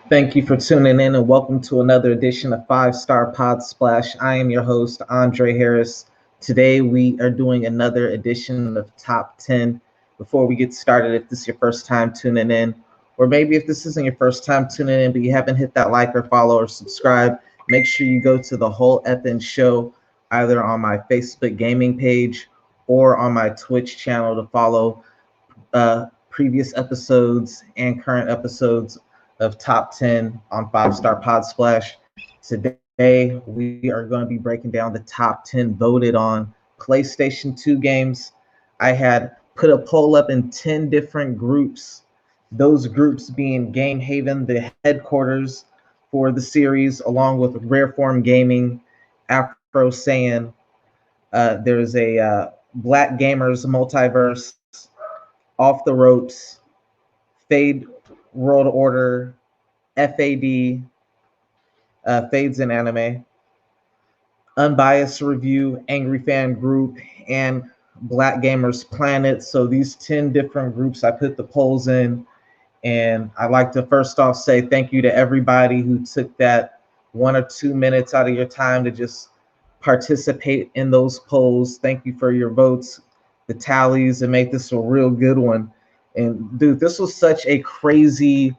Thank you for tuning in and welcome to another edition of 5 Star Pod Splash. I am your host, Andre Harris. Today we are doing another edition of Top 10. Before we get started, if this is your first time tuning in, or maybe if this isn't your first time tuning in, but you haven't hit that like or follow or subscribe, make sure you go to the whole effing show, either on my Facebook gaming page or on my Twitch channel to follow previous episodes and current episodes of Top 10 on 5 Star Pod Splash. Today, we are going to be breaking down the top 10 voted on PlayStation 2 games. I had put a poll up in 10 different groups, those groups being Game Haven, the headquarters for the series, along with Rare Form Gaming, Afro Saiyan. There's a Black Gamers Multiverse, Off the Ropes, Fade World Order, FAD, Fades in Anime, Unbiased Review, Angry Fan Group, and Black Gamers Planet. So these 10 different groups I put the polls in. And I'd like to first off say thank you to everybody who took that 1 or 2 minutes out of your time to just participate in those polls. Thank you for your votes, the tallies, and make this a real good one. And dude, this was such a crazy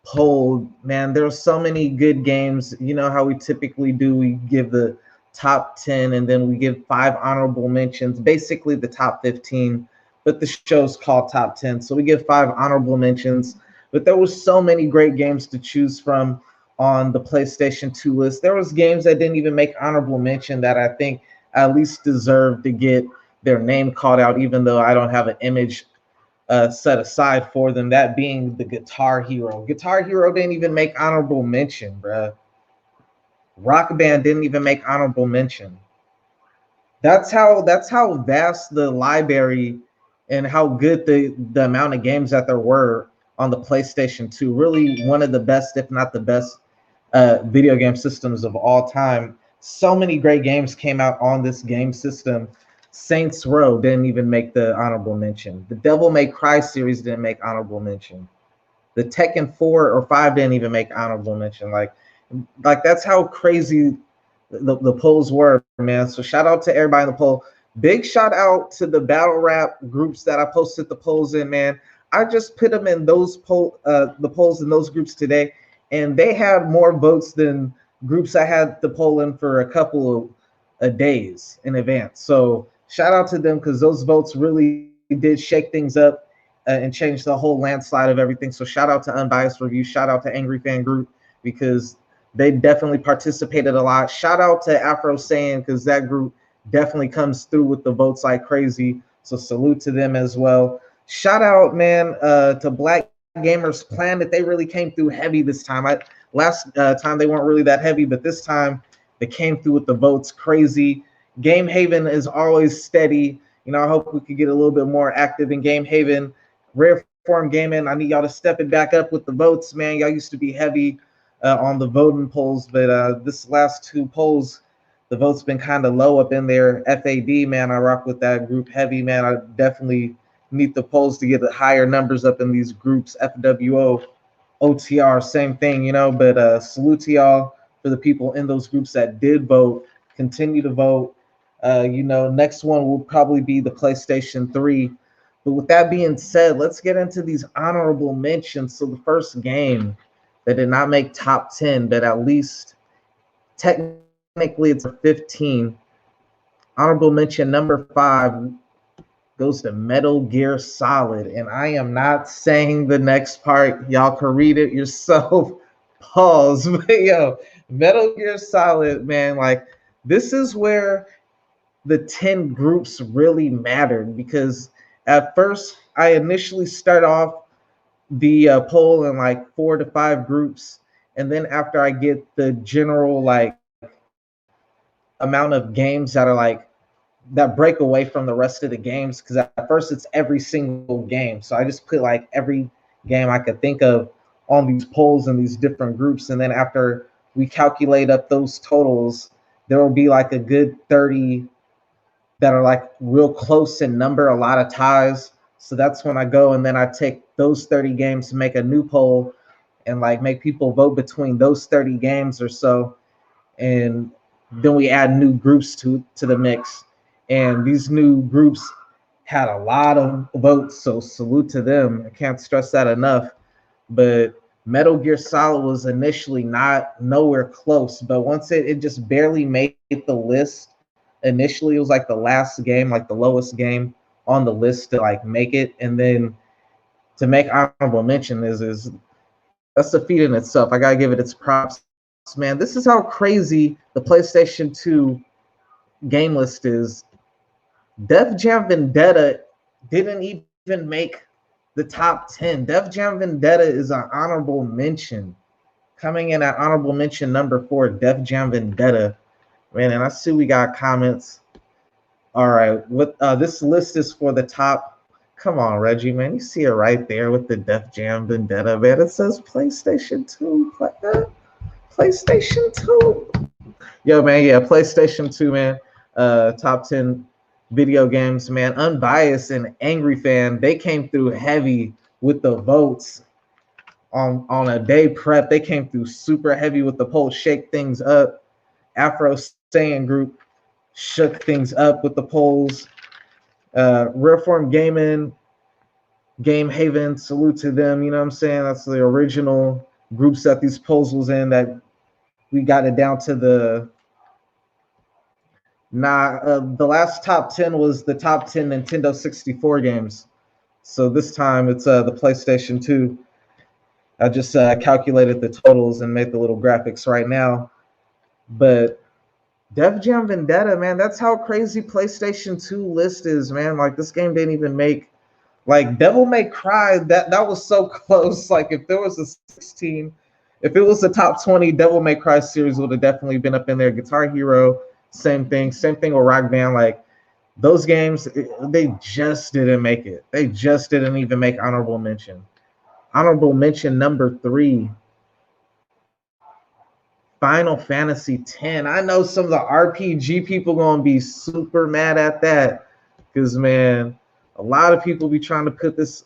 poll, man. There are so many good games. You know how we typically do. We give the top 10 and then we give 5 honorable mentions, basically the top 15, but the show's called Top 10. So we give 5 honorable mentions. But there was so many great games to choose from on the PlayStation 2 list. There was games that didn't even make honorable mention that I think at least deserve to get their name called out, even though I don't have an image set aside for them, that being the Guitar Hero. Guitar Hero didn't even make honorable mention, bruh. Rock Band didn't even make honorable mention. That's how vast the library and how good the amount of games that there were on the PlayStation 2. Really one of the best, if not the best, video game systems of all time. So many great games came out on this game system. Saints Row didn't even make the honorable mention. The Devil May Cry series didn't make honorable mention. The Tekken 4 or 5 didn't even make honorable mention. Like that's how crazy the polls were, man. So shout out to everybody in the poll. Big shout out to the battle rap groups that I posted the polls in, man. I just put them in those the polls in those groups today, and they had more votes than groups I had the poll in for a couple of days in advance. So shout out to them because those votes really did shake things up and change the whole landslide of everything. So shout out to Unbiased Review. Shout out to Angry Fan Group because they definitely participated a lot. Shout out to Afro Saiyan because that group definitely comes through with the votes like crazy. So salute to them as well. Shout out, man, to Black Gamers Planet. They really came through heavy this time. Last time they weren't really that heavy, but this time they came through with the votes crazy. Game Haven is always steady. You know, I hope we could get a little bit more active in Game Haven. Rare Form Gaming, I need y'all to step it back up with the votes, man. Y'all used to be heavy on the voting polls, but this last 2 polls, the votes been kind of low up in there. FAD, man, I rock with that group heavy, man. I definitely need the polls to get the higher numbers up in these groups. FWO, OTR, same thing, you know, but salute to y'all for the people in those groups that did vote. Continue to vote. You know, next one will probably be the PlayStation 3. But with that being said, let's get into these honorable mentions. So the first game that did not make top 10, but at least technically it's a 15. Honorable mention number 5 goes to Metal Gear Solid. And I am not saying the next part. Y'all can read it yourself. Pause. But yo, Metal Gear Solid, man, like this is where the 10 groups really mattered because at first I initially start off the poll in like 4 to 5 groups, and then after I get the general like amount of games that are like that break away from the rest of the games, because at first it's every single game, so I just put like every game I could think of on these polls in these different groups, and then after we calculate up those totals, there will be like a good 30 that are like real close in number, a lot of ties. So that's when I go and then I take those 30 games to make a new poll and like make people vote between those 30 games or so, and then we add new groups to the mix, and these new groups had a lot of votes, so salute to them. I can't stress that enough. But Metal Gear Solid was initially not nowhere close, but once it just barely made the list. Initially, it was like the last game, like the lowest game on the list to like make it, and then to make honorable mention is that's a feat in itself. I gotta give it its props, man. This is how crazy the PlayStation 2 game list is. Def Jam Vendetta didn't even make the top 10. Def Jam Vendetta is an honorable mention. Coming in at honorable mention number 4, Def Jam Vendetta. Man, and I see we got comments. All right, what this list is for the top. Come on, Reggie, man. You see it right there with the Def Jam Vendetta, man. It says PlayStation 2. PlayStation 2. Yo, man, yeah, PlayStation 2, man. Top 10 video games, man. Unbiased and Angry Fan, they came through heavy with the votes on a day prep. They came through super heavy with the poll, shake things up. Afro Saiyan Group shook things up with the polls. Reform Gaming, Game Haven, salute to them. You know what I'm saying? That's the original groups that these polls was in, that we got it down to the the last top 10 was the top 10 Nintendo 64 games. So this time it's the PlayStation 2. I just calculated the totals and made the little graphics right now. But Def Jam Vendetta, man, that's how crazy PlayStation 2 list is, man. Like, this game didn't even make, like, Devil May Cry, that was so close. Like, if there was a 16, if it was the top 20, Devil May Cry series would have definitely been up in there. Guitar Hero, same thing with Rock Band. Like, those games, they just didn't make it. They just didn't even make honorable mention. Honorable mention number 3, Final Fantasy X. I know some of the RPG people gonna be super mad at that, because, man, a lot of people be trying to put this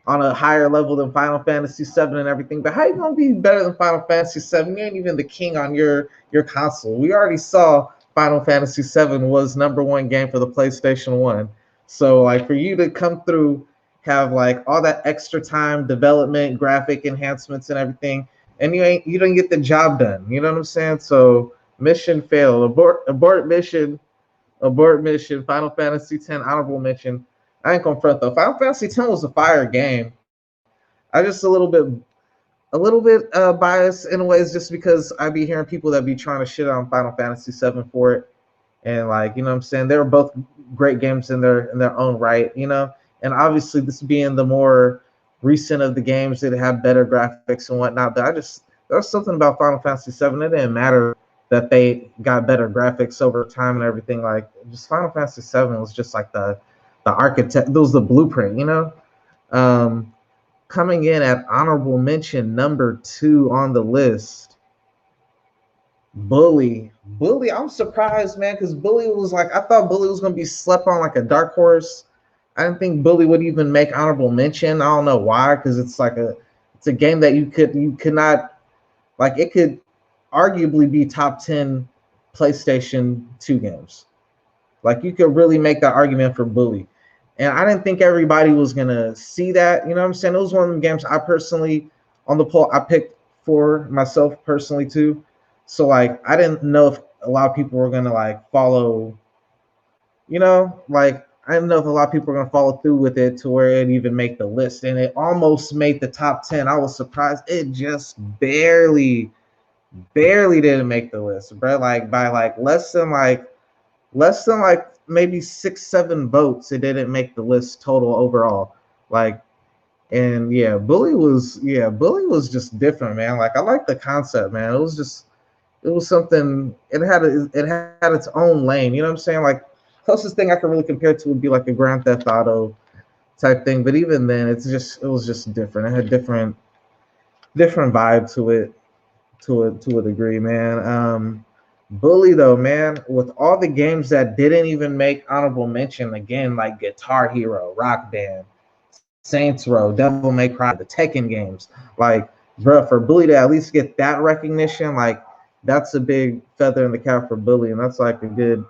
on a higher level than Final Fantasy VII and everything. But how you gonna be better than Final Fantasy VII? You ain't even the king on your console. We already saw Final Fantasy VII was #1 game for the PlayStation 1. So, like, for you to come through, have like all that extra time, development, graphic enhancements, and everything, and you don't get the job done. You know what I'm saying? So mission failed. Abort mission. Final Fantasy X honorable mention. I ain't gonna front though. Final Fantasy X was a fire game. I just a little bit biased in ways, just because I be hearing people that be trying to shit on Final Fantasy VII for it, and like, you know what I'm saying, they were both great games in their own right, you know. And obviously, this being the more recent of the games that have better graphics and whatnot, but there's something about Final Fantasy VII. It didn't matter that they got better graphics over time and everything. Like, just Final Fantasy VII was just like the architect. It was the blueprint, you know. Coming in at honorable mention number 2 on the list, Bully. I'm surprised, man, because Bully was like, I thought Bully was gonna be slept on like a dark horse. I didn't think Bully would even make honorable mention. I don't know why, because it's a game that you could not, like, it could arguably be top 10 PlayStation 2 games. Like, you could really make that argument for Bully. And I didn't think everybody was gonna see that. You know what I'm saying? It was one of the games I personally, on the poll, I picked for myself personally too. So, like, I didn't know if a lot of people were gonna like follow, you know, like, I didn't know if a lot of people were gonna follow through with it to where it even make the list. And it almost made the top 10. I was surprised. It just barely didn't make the list, bro. Like, by like less than maybe 6-7 votes, it didn't make the list total overall. Like, and yeah, Bully was just different, man. Like, I like the concept, man. It was something. It had its own lane. You know what I'm saying? Like, closest thing I can really compare it to would be like a Grand Theft Auto type thing. But even then, it was just different. It had different vibe to it, to a degree, man. Bully though, man, with all the games that didn't even make honorable mention, again, like Guitar Hero, Rock Band, Saints Row, Devil May Cry, the Tekken games. Like, bro, for Bully to at least get that recognition, like, that's a big feather in the cap for Bully, and that's like a good,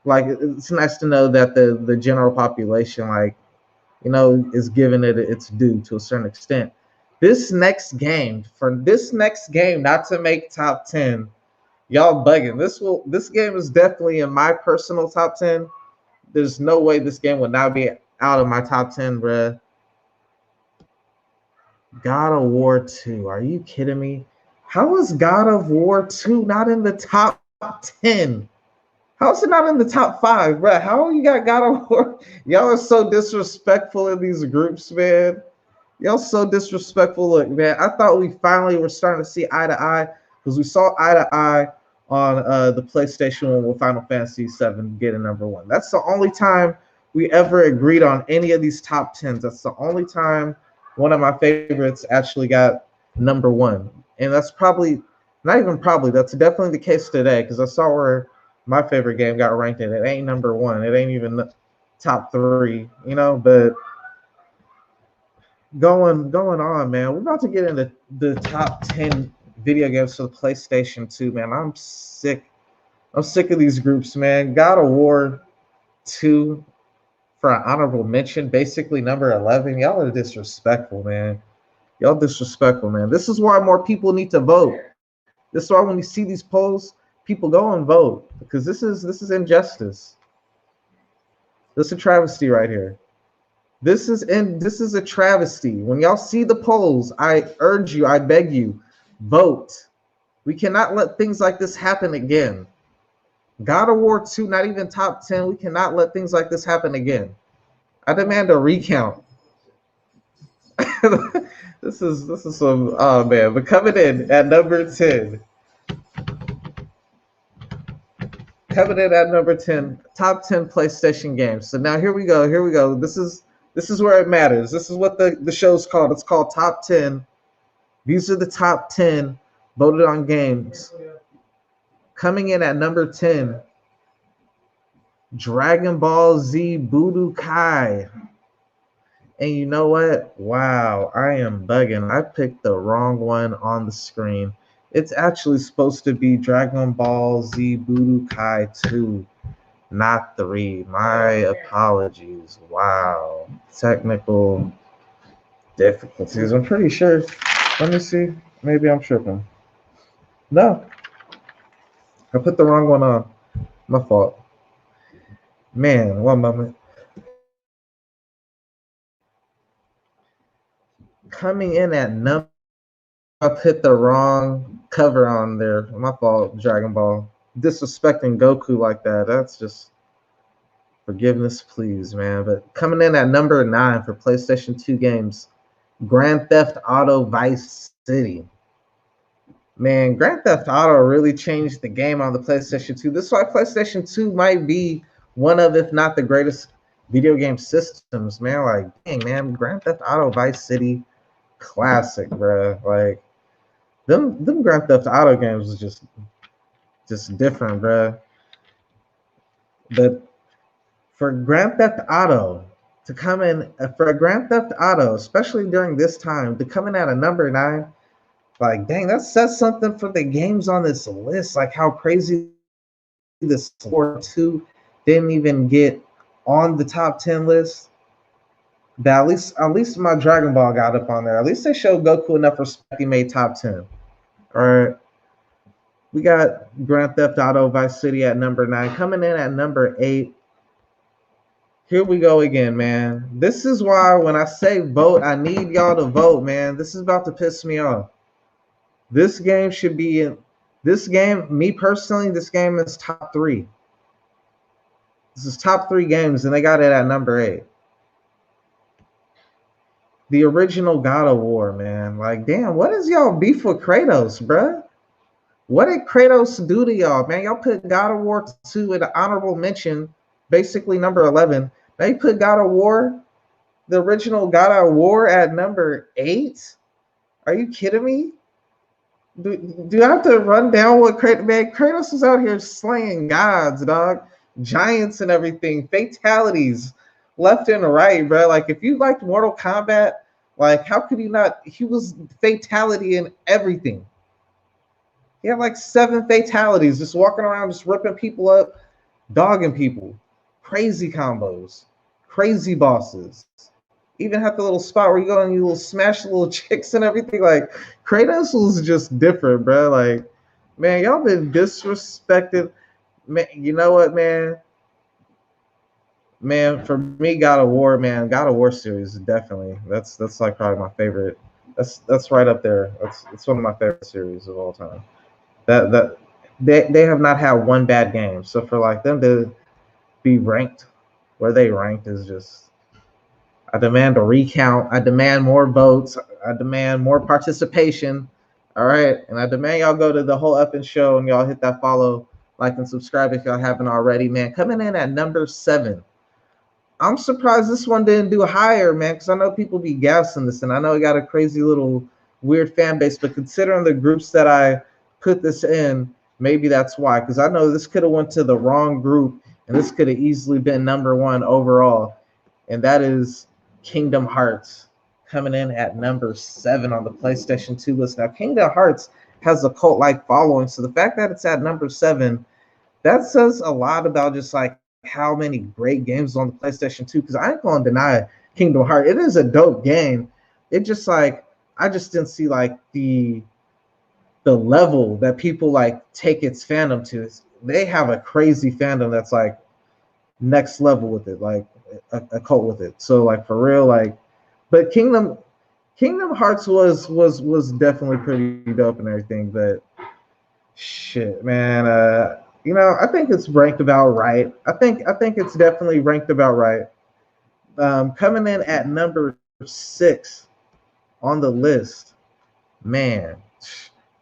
like, it's nice to know that the general population, like, is giving it its due to a certain extent. This next game, not to make top 10, y'all bugging. This game is definitely in my personal top 10. There's no way this game would not be out of my top 10, bruh. God of War 2. Are you kidding me? How is God of War 2 not in the top 10? How is it not in the top 5, bruh? How you got God of War? Y'all are so disrespectful in these groups, man. Y'all so disrespectful. Look, man, I thought we finally were starting to see eye to eye because we saw eye to eye on the PlayStation 1 with Final Fantasy VII getting number 1. That's the only time we ever agreed on any of these top 10s. That's the only time one of my favorites actually got number 1. And that's probably, not even probably, that's definitely the case today because I saw where my favorite game got ranked and it ain't number 1. It ain't even top 3, but going on, man. We're about to get into the top 10 video games for the PlayStation 2, man. I'm sick of these groups, man. God of War 2 for an honorable mention, basically number 11. Y'all are disrespectful, man. Y'all disrespectful, man. This is why more people need to vote. This is why when you see these polls, people go and vote because this is injustice. This is a travesty right here. This is a travesty. When y'all see the polls, I urge you, I beg you, vote. We cannot let things like this happen again. God of War 2, not even top 10. We cannot let things like this happen again. I demand a recount. This is some, oh man. But coming in at number 10. Coming in at number 10, top 10 PlayStation games. So now here we go. This is where it matters. This is what the show's called. It's called Top 10. These are the top 10 voted on games. Coming in at number 10, Dragon Ball Z Budokai. And you know what? Wow, I am bugging. I picked the wrong one on the screen. It's actually supposed to be Dragon Ball Z Budokai 2, not 3. My apologies. Wow. Technical difficulties. I'm pretty sure. Let me see. Maybe I'm tripping. No. I put the wrong one on. My fault. Man, one moment. Coming in at number, I put the wrong cover on there. My fault, Dragon Ball. Disrespecting Goku like that. That's just forgiveness, please, man. But coming in at number 9 for PlayStation 2 games, Grand Theft Auto Vice City. Man, Grand Theft Auto really changed the game on the PlayStation 2. This is why PlayStation 2 might be one of, if not the greatest video game systems, man. Like, dang, man, Grand Theft Auto Vice City, classic, bro. Like, them Grand Theft Auto games was just different, bro. But for Grand Theft Auto to come in, for Grand Theft Auto, especially during this time, to come in at a number 9, like, dang, that says something for the games on this list. Like, how crazy this 4-2 didn't even get on the top 10 list. That at least my Dragon Ball got up on there. At least they showed Goku enough respect. He made top 10. All right. We got Grand Theft Auto Vice City at number 9. Coming in at number 8. Here we go again, man. This is why when I say vote, I need y'all to vote, man. This is about to piss me off. This game should be in this game. Me personally, this game is top 3. This is top 3 games, and they got it at number 8. The original God of War, man. Like, damn, what is y'all beef with Kratos, bruh? What did Kratos do to y'all, man? Y'all put God of War 2 in an honorable mention, basically number 11. Now you put God of War, the original God of War, at number 8? Are you kidding me? Do I have to run down what Kratos? Man, Kratos was out here slaying gods, dog, giants and everything, fatalities. left and right, bro. Like if you liked Mortal Kombat, like how could he not? He was fatality in everything. He had like 7 fatalities, just walking around, just ripping people up, dogging people, crazy combos, crazy bosses. Even had the little spot where you go and you will smash the little chicks and everything. Like Kratos was just different, bro. Like, man, y'all been disrespected. Man, you know what, man? Man, for me, God of War, man, God of War series definitely. That's like probably my favorite. That's right up there. That's one of my favorite series of all time. That they have not had one bad game. So for like them to be ranked where they ranked is just, I demand a recount. I demand more votes. I demand more participation. All right. And I demand y'all go to the whole effing show and y'all hit that follow, like, and subscribe if y'all haven't already, man. Coming in at number 7. I'm surprised this one didn't do higher, man, because I know people be gassing this, and I know it got a crazy little weird fan base, but considering the groups that I put this in, maybe that's why, because I know this could have went to the wrong group, and this could have easily been number 1 overall, and that is Kingdom Hearts, coming in at number 7 on the PlayStation 2 list. Now, Kingdom Hearts has a cult-like following, so the fact that it's at number 7, that says a lot about just like how many great games on the PlayStation 2. Because I ain't gonna deny Kingdom Hearts. It is a dope game. It just like, I just didn't see like the level that people like take its fandom to. They have a crazy fandom that's like next level with it, like a cult with it. So like for real, like, but Kingdom Hearts was definitely pretty dope and everything. But shit, man, I think it's ranked about right. I think it's definitely ranked about right. Coming in at number 6 on the list, man.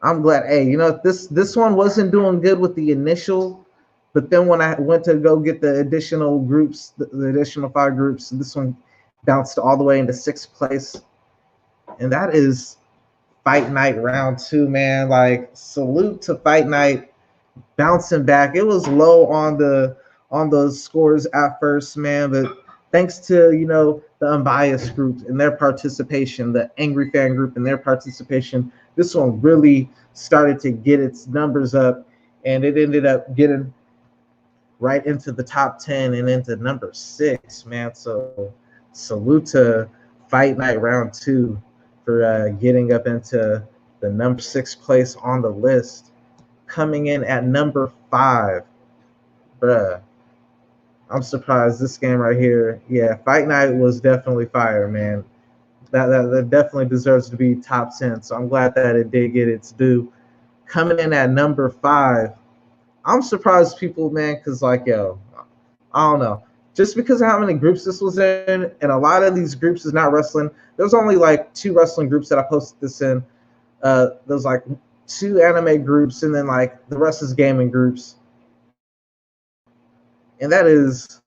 I'm glad. Hey, this one wasn't doing good with the initial, but then when I went to go get the additional groups, the additional 5 groups, this one bounced all the way into 6th place, and that is Fight Night Round 2, man. Like, salute to Fight Night bouncing back. It was low on the scores at first, man, but thanks to the unbiased group and their participation, the angry fan group and their participation, this one really started to get its numbers up, and it ended up getting right into the top 10 and into number 6, man. So salute to Fight Night Round 2 for getting up into the number 6 place on the list. Coming in at number 5, bruh. I'm surprised this game right here. Yeah, Fight Night was definitely fire, man. That definitely deserves to be top 10. So I'm glad that it did get its due. Coming in at number 5, I'm surprised people, man, because like, yo, I don't know. Just because of how many groups this was in, and a lot of these groups is not wrestling. There's only like 2 wrestling groups that I posted this in. There's like 2 anime groups, and then like the rest is gaming groups. And that is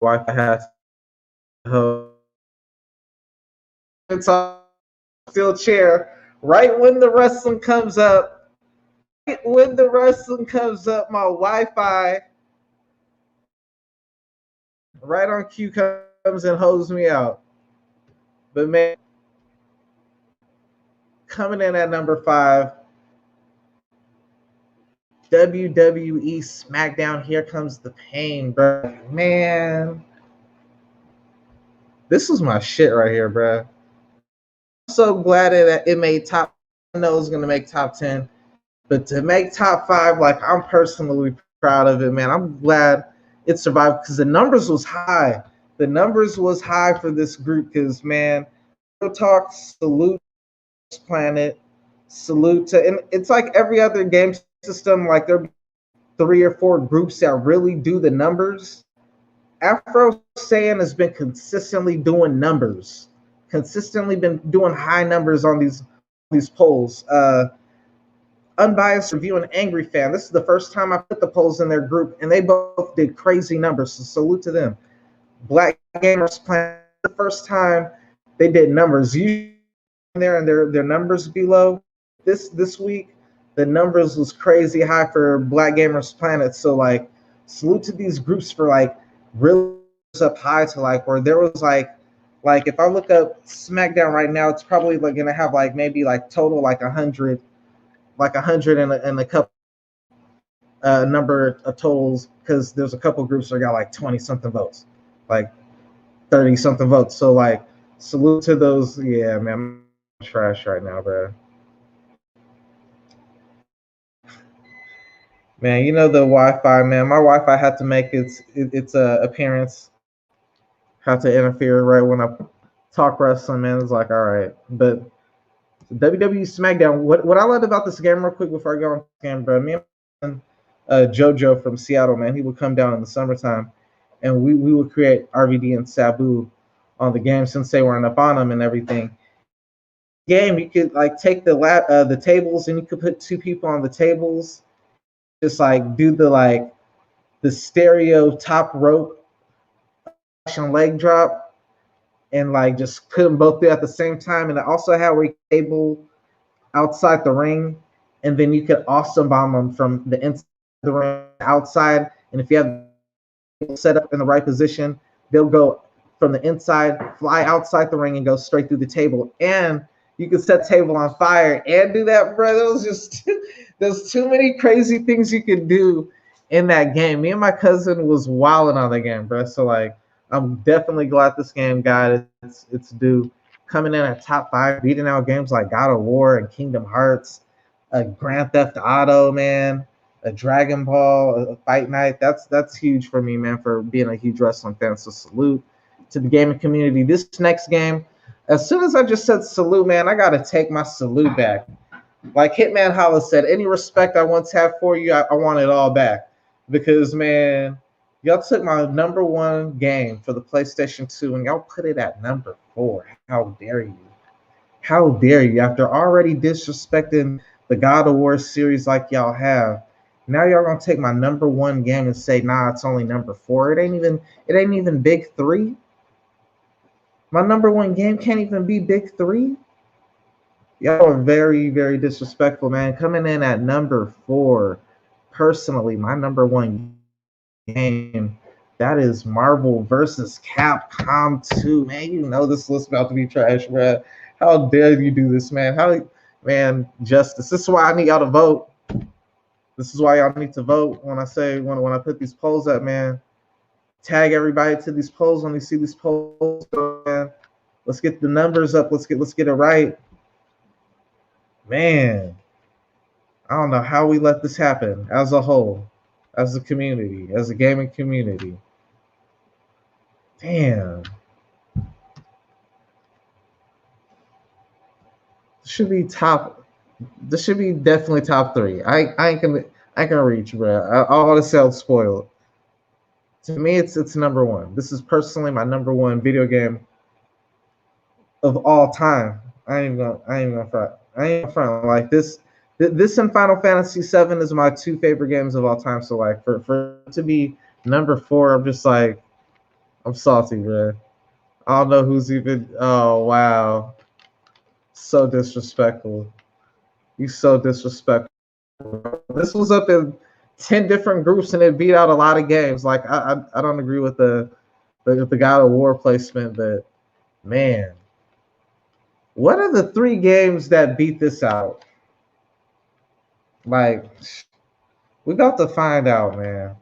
Wi-Fi has it's on steel chair. Right when the wrestling comes up, my Wi-Fi right on cue comes and holds me out. But man, coming in at number 5, WWE SmackDown. Here comes the pain, bro. Man, this is my shit right here, bro. I'm so glad that it made top. I know it was gonna make top 10, but to make top 5, like, I'm personally proud of it, man. I'm glad it survived because the numbers was high. The numbers was high for this group because, man, talk, salute planet, salute to, and it's like every other game system, like there are 3 or 4 groups that really do the numbers. Afro Saiyan has been consistently doing numbers, consistently been doing high numbers on these polls. Unbiased review and angry fan. This is the first time I put the polls in their group, and they both did crazy numbers. So salute to them. Black Gamers Planet, the first time they did numbers. You there and their numbers below. This week, the numbers was crazy high for Black Gamers Planet. So like, salute to these groups for like really up high to like where there was like if I look up SmackDown right now, it's probably like gonna have like maybe like total like 100, like 100 and a couple number of totals, because there's a couple groups that got like 20 something votes, like 30 something votes. So like, salute to those. Yeah, man, I'm trash right now, bro. Man, you know the Wi-Fi, man. My Wi-Fi had to make its appearance. Had to interfere right when I talk wrestling, man. It's like, all right, but WWE SmackDown. What I loved about this game, real quick before I go on this game, bro. Me and JoJo from Seattle, man, he would come down in the summertime, and we would create RVD and Sabu on the game since they weren't up on them and everything. Game, you could like take the tables, and you could put 2 people on the tables, just like do the stereo top rope leg drop, and like just put them both there at the same time. And it also had where you could table outside the ring, and then you could also bomb them from the inside of the ring outside. And if you have set up in the right position, they'll go from the inside, fly outside the ring, and go straight through the table. And you could set the table on fire and do that, bro. There was just there's too many crazy things you could do in that game. Me and my cousin was wilding on the game, bro. So like, I'm definitely glad this game got its due. Coming in at top 5, beating out games like God of War and Kingdom Hearts, a Grand Theft Auto, man, a Dragon Ball, a Fight Night. That's huge for me, man, for being a huge wrestling fan. So salute to the gaming community. This next game, as soon as I just said salute, man, I gotta take my salute back. Like Hitman Holla said, any respect I once had for you, I want it all back. Because man, y'all took my number 1 game for the PlayStation 2 and y'all put it at number 4. How dare you? How dare you? After already disrespecting the God of War series like y'all have, now y'all gonna take my number 1 game and say, nah, it's only number 4. It ain't even big 3. My number 1 game can't even be big 3. Y'all are very, very disrespectful, man. Coming in at number 4, personally, my number 1 game, that is Marvel versus Capcom 2. Man, you know this list about to be trash, bro. How dare you do this, man? Man, justice. This is why I need y'all to vote. This is why y'all need to vote when I put these polls up, man. Tag everybody to these polls when you see these polls, man. Let's get the numbers up. Let's get it right. Man, I don't know how we let this happen as a whole, as a community, as a gaming community. Damn. This should be definitely top 3. I ain't gonna reach, bro. All the sales spoiled. To me, it's number 1. This is personally my number 1 video game of all time. I ain't gonna front. Like this and Final Fantasy VII is my 2 favorite games of all time. So like, for it to be number 4, I'm just like, I'm salty, bro. I don't know who's even. Oh wow, so disrespectful. You so disrespectful. This was up in 10 different groups and it beat out a lot of games. Like I don't agree with the God of War placement, but man, what are the 3 games that beat this out? Like, we about to find out, man.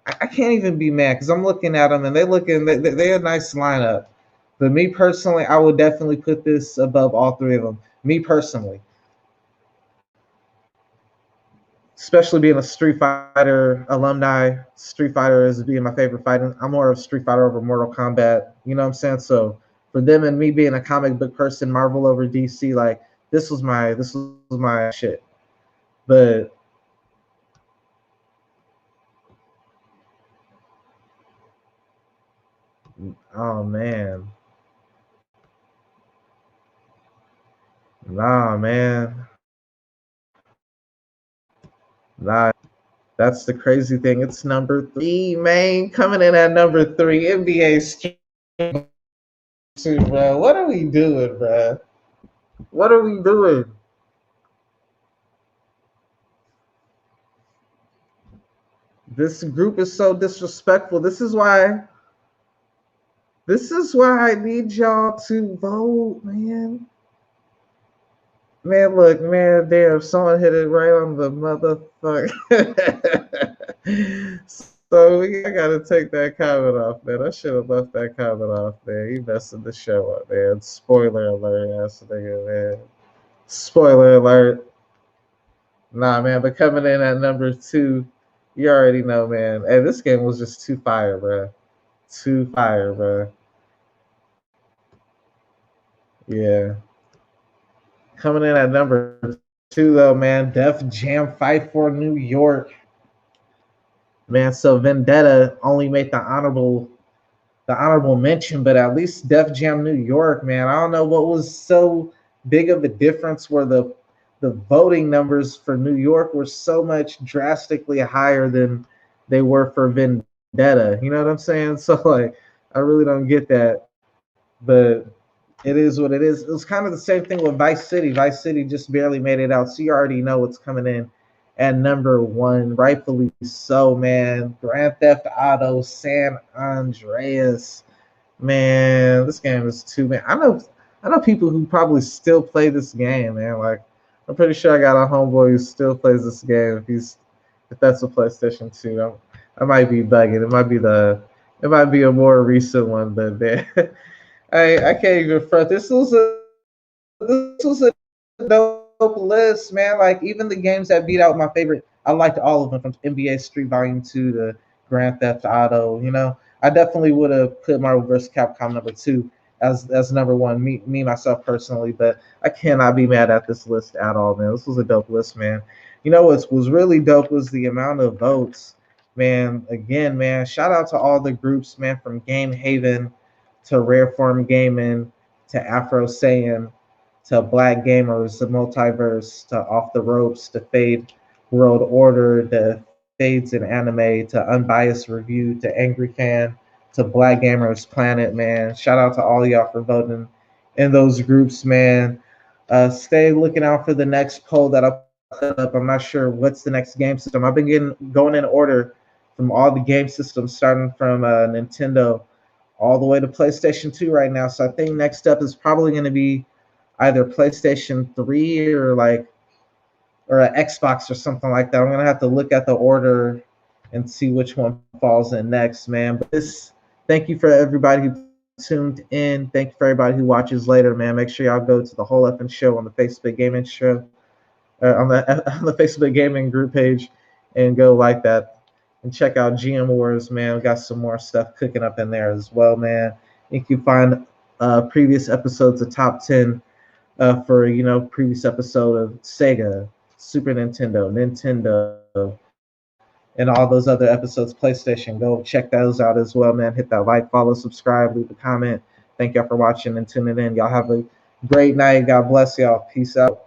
I can't even be mad because I'm looking at them and they're a nice lineup. But me personally, I would definitely put this above all 3 of them. Me personally, especially being a Street Fighter alumni. Street Fighter is being my favorite fighting. I'm more of Street Fighter over Mortal Kombat. You know what I'm saying? So for them and me being a comic book person, Marvel over DC, like this was my shit. But oh man, nah, man, nah. That's the crazy thing. It's number three, man. Coming in at number three, NBA too, bro. What are we doing, bro? What are we doing? This group is so disrespectful. This is why I need y'all to vote, man. Man, look, man, damn, someone hit it right on the motherfucker. So I gotta take that comment off, man. I should have left that comment off, man. You messing the show up, man. Spoiler alert, ass nigga, man. Spoiler alert. Nah, man, but coming in at number two, you already know, man. Hey, this game was just too fire, bro. Too fire, bro. Yeah. Coming in at number two, though, man. Def Jam Fight for New York. Man, so Vendetta only made the honorable mention, but at least Def Jam New York, man. I don't know what was so big of a difference where the voting numbers for New York were so much drastically higher than they were for Vendetta. You know what I'm saying? So like I really don't get that. But it is what it is. It was kind of the same thing with Vice City. Vice City just barely made it out. So you already know what's coming in at number one, rightfully so, man. Grand Theft Auto San Andreas. Man, this game is too man. I know people who probably still play this game, man. Like I'm pretty sure I got a homeboy who still plays this game if that's a PlayStation 2. I might be bugging. It might be a more recent one, but man, I can't even front. This was a dope list, man. Like even the games that beat out my favorite, I liked all of them from NBA Street Volume 2 to Grand Theft Auto. You know, I definitely would have put Marvel vs. Capcom number two as number one. Me myself personally, but I cannot be mad at this list at all, man. This was a dope list, man. You know what was really dope was the amount of votes, man. Again, man. Shout out to all the groups, man, from Game Haven to Rare Form Gaming to Afro Saiyan to Black Gamers, the Multiverse, to Off the Ropes, to Fade World Order, to Fades in Anime, to Unbiased Review, to Angry Fan, to Black Gamers Planet, man. Shout out to all y'all for voting in those groups, man. Stay looking out for the next poll that I'll put up. I'm not sure what's the next game system. I've been going in order from all the game systems, starting from Nintendo all the way to PlayStation 2 right now. So I think next up is probably going to be either PlayStation 3 or an Xbox or something like that. I'm gonna have to look at the order and see which one falls in next, man. But thank you for everybody who tuned in. Thank you for everybody who watches later, man. Make sure y'all go to the whole effing show on the Facebook Gaming Show, on the Facebook Gaming group page, and go like that and check out GM Wars, man. We got some more stuff cooking up in there as well, man. You can find previous episodes of Top 10 for previous episode of Sega, Super Nintendo, and all those other episodes. PlayStation, go check those out as well, man. Hit that like, follow, subscribe, leave a comment. Thank y'all for watching and tuning in. Y'all have a great night. God bless y'all. Peace out.